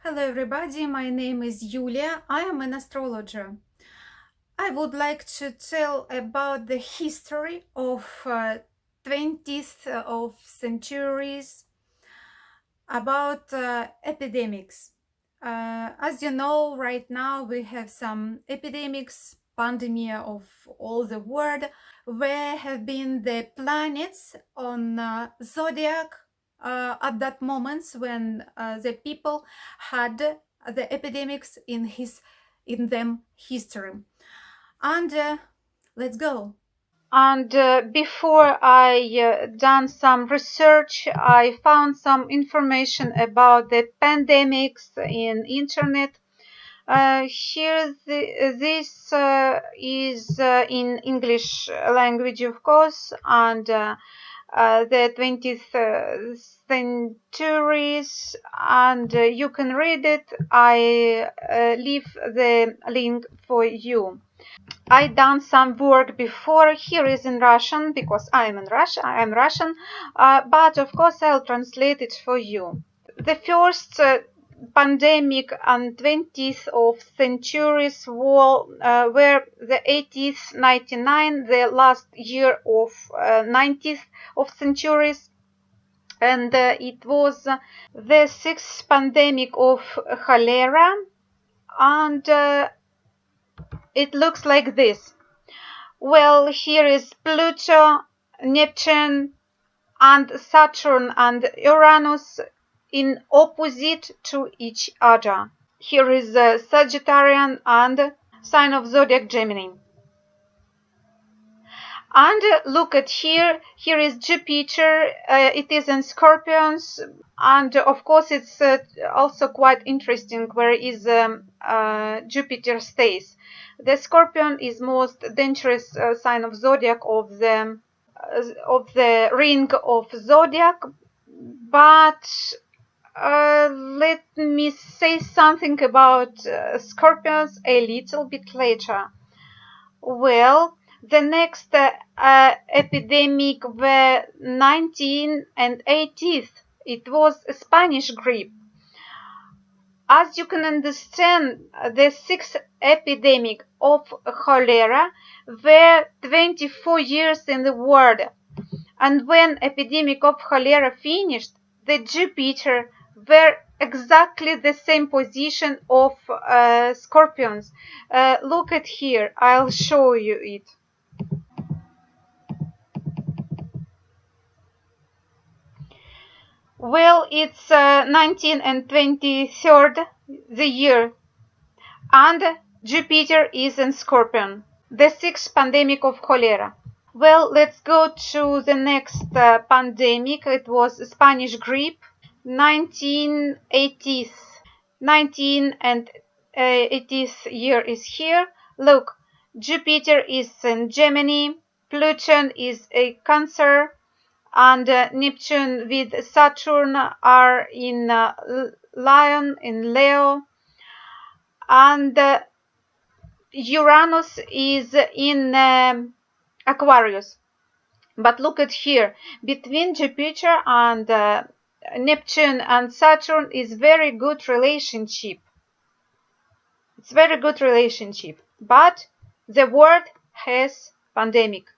Hello everybody, my name is Yulia. I am an astrologer. I would like to tell about the history of 20th of centuries, about epidemics. As you know, right now we have some epidemics, pandemic of all the world. Where have been the planets on Zodiac at that moment when the people had the epidemics in them history. And let's go. And before I done some research, I found some information about the pandemics in internet. This is in English language, of course, and the 20th centuries, and you can read it. I leave the link for you. I done some work before. Here is in Russian because I am Russian, but of course I'll translate it for you. The first pandemic on 20th of centuries were the 80th 99, the last year of 90th of centuries, and it was the sixth pandemic of cholera, and it looks like this. Well, here is Pluto, Neptune, and Saturn and Uranus in opposite to each other. Here is Sagittarian and sign of Zodiac Gemini. And look at here is Jupiter, it is in Scorpions, and of course it's also quite interesting where is Jupiter stays. The Scorpion is most dangerous sign of Zodiac of the ring of Zodiac, but let me say something about Scorpions a little bit later. Well, the next epidemic were 19 and 80th. It was a Spanish gripe. As you can understand, the sixth epidemic of cholera were 24 years in the world. And when epidemic of cholera finished, the Jupiter were exactly the same position of Scorpions. Look at here, I'll show you it. Well, it's 19 and 23rd the year, and Jupiter is in Scorpion, the sixth pandemic of cholera. Well, let's go to the next pandemic. It was Spanish gripe, 1980s. 19 and 80th year is here. Look, Jupiter is in Gemini, Pluto is a Cancer, and Neptune with Saturn are in Lion, in Leo, and Uranus is in Aquarius. But look at here, between Jupiter and Neptune and Saturn is very good relationship. It's very good relationship, but the world has pandemic.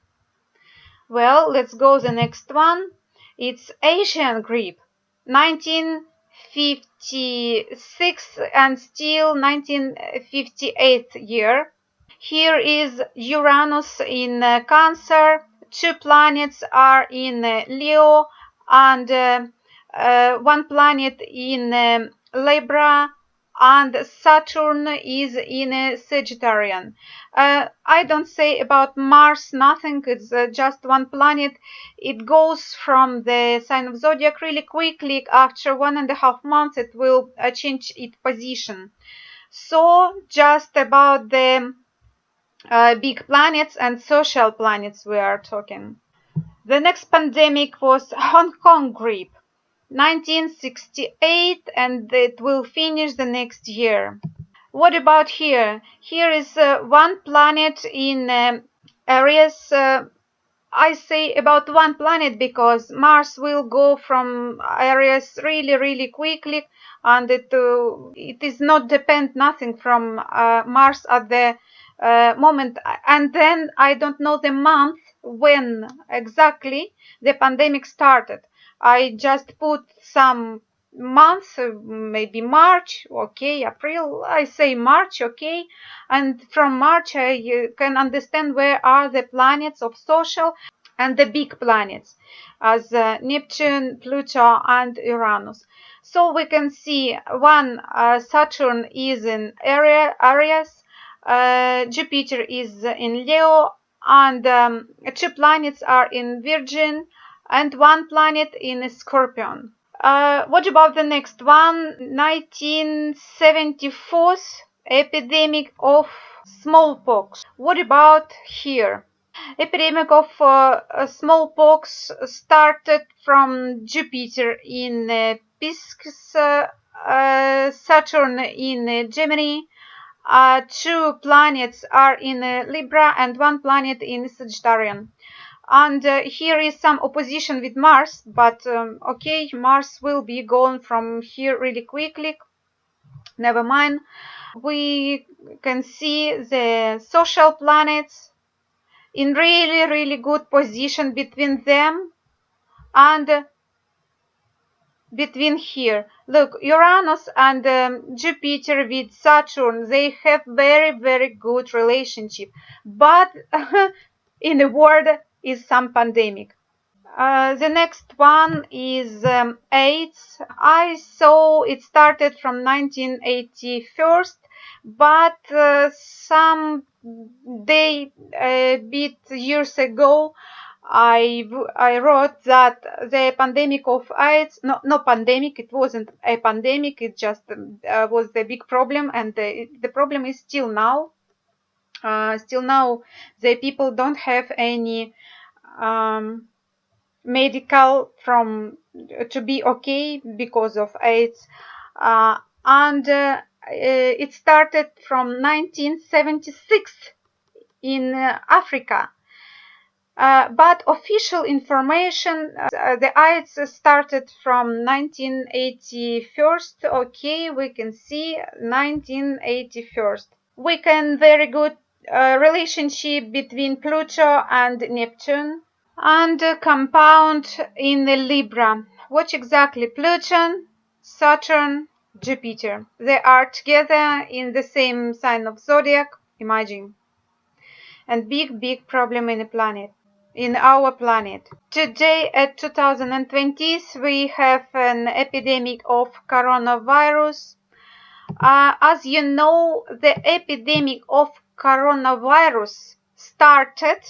Well, let's go the next one. It's Asian gripe, 1956 and still 1958 year. Here is Uranus in Cancer. Two planets are in Leo and one planet in Libra, and Saturn is in Sagittarian. I don't say about Mars nothing, it's just one planet. It goes from the sign of Zodiac really quickly. After 1.5 months it will change its position. So just about the big planets and social planets we are talking. The next pandemic was Hong Kong gripe, 1968, and it will finish the next year. What about here? Here is one planet in Aries, I say about one planet because Mars will go from Aries really, really quickly, and it is not depend nothing from Mars at the moment. And then I don't know the month when exactly the pandemic started. I just put some months, maybe March, okay, April, I say March, okay, and from March I can understand where are the planets of social and the big planets as Neptune, Pluto, and Uranus. So we can see one, Saturn is in Aries, Jupiter is in Leo, and two planets are in Virgin, and one planet in Scorpion. What about the next one? 1974, epidemic of smallpox. What about here? Epidemic of smallpox started from Jupiter in Pisces, Saturn in Gemini. Two planets are in Libra and one planet in Sagittarius. And here is some opposition with Mars, but okay, Mars will be gone from here really quickly. Never mind. We can see the social planets in really, really good position between them and between here. Look, Uranus and Jupiter with Saturn, they have very, very good relationship. But in the world is some pandemic. The next one is AIDS. I saw it started from 1981, but some bit years ago, I wrote that the pandemic of AIDS, no pandemic, it wasn't a pandemic, it just was the big problem, and the problem is still now. Still now, the people don't have any medical from to be okay because of AIDS, and it started from 1976 in Africa. But official information, the AIDS started from 1981. Okay, we can see 1981. We can very good relationship between Pluto and Neptune. And compound in the Libra. What exactly? Pluto, Saturn, Jupiter. They are together in the same sign of Zodiac. Imagine. And big problem in the planet. In our planet. Today at 2020, we have an epidemic of coronavirus. As you know, the epidemic of coronavirus started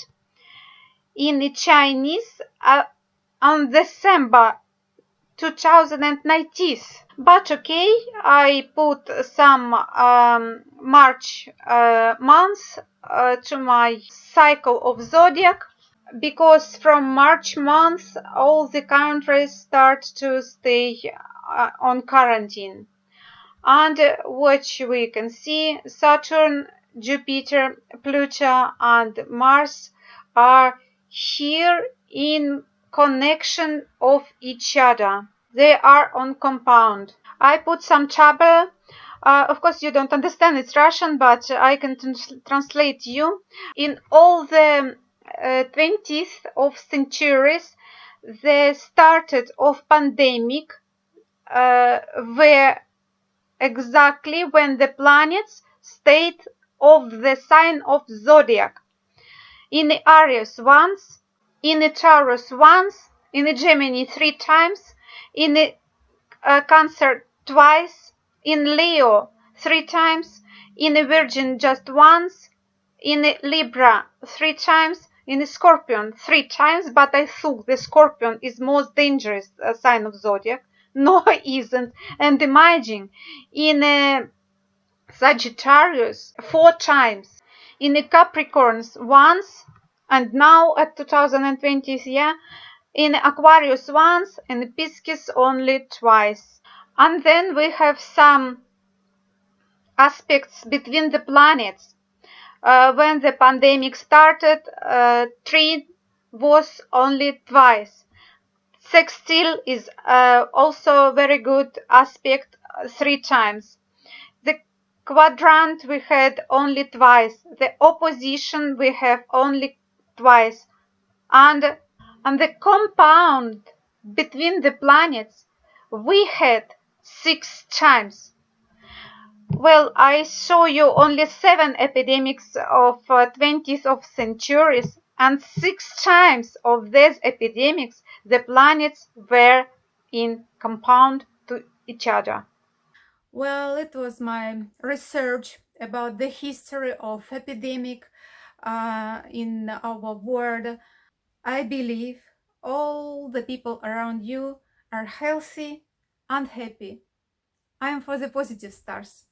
in the Chinese on December 2019. But okay, I put some March month to my cycle of Zodiac, because from March month all the countries start to stay on quarantine. And what we can see, Saturn, Jupiter, Pluto, and Mars are here in connection of each other. They are on compound. I put some trouble. Of course, you don't understand, it's Russian, but I can translate you. In all the 20th of centuries, the started of pandemic were exactly when the planets stayed of the sign of Zodiac. In the Aries once, in the Taurus once, in the Gemini 3 times, in the Cancer twice, in Leo 3 times, in the Virgin just once, in the Libra 3 times, in the Scorpion 3 times, but I thought the Scorpion is most dangerous sign of Zodiac. No, it isn't. And imagine, in Sagittarius 4 times, in the Capricorns once, and now at 2020, yeah, in Aquarius once, and in Pisces only twice. And then we have some aspects between the planets. When the pandemic started, three was only twice. Sextile is also a very good aspect, 3 times. The quadrant we had only twice. The opposition we have only twice. And the compound between the planets we had 6 times. Well, I show you only 7 epidemics of 20th of centuries, and 6 times of these epidemics the planets were in compound to each other. Well, it was my research about the history of epidemic in our world. I believe all the people around you are healthy and happy. I am for the positive stars.